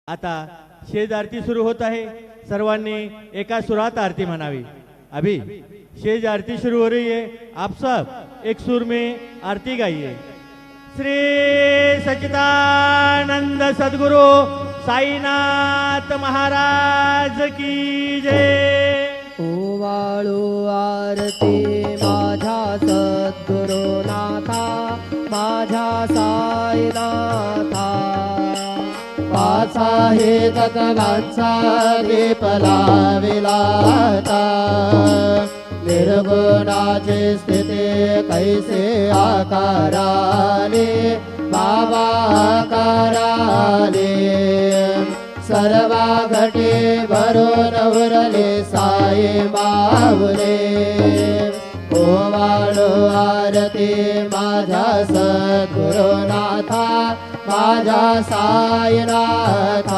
आता शेज आरती सुरू होत आहे। सर्वांनी एका सुरात आरती म्हणावी। अभी शेज आरती शुरू हो रही है, आप सब एक सुर में आरती गाइए। श्री सच्चिदानंद सद्गुरु साईनाथ महाराज की जय। ओवाळू आरती माझ्या सद्गुरुनाथा, माझ्या साईनाथा। वाचा हे तत्वांचा दीप लाविलाता, निर्गुणाची स्थिती कैसे आकाराले बाबा आकाराले। सर्वा घटे भरून उरले साई माऊले। ओवाळू आरती माझ्या सद्गुरुनाथा, माझ्या साईनाथा।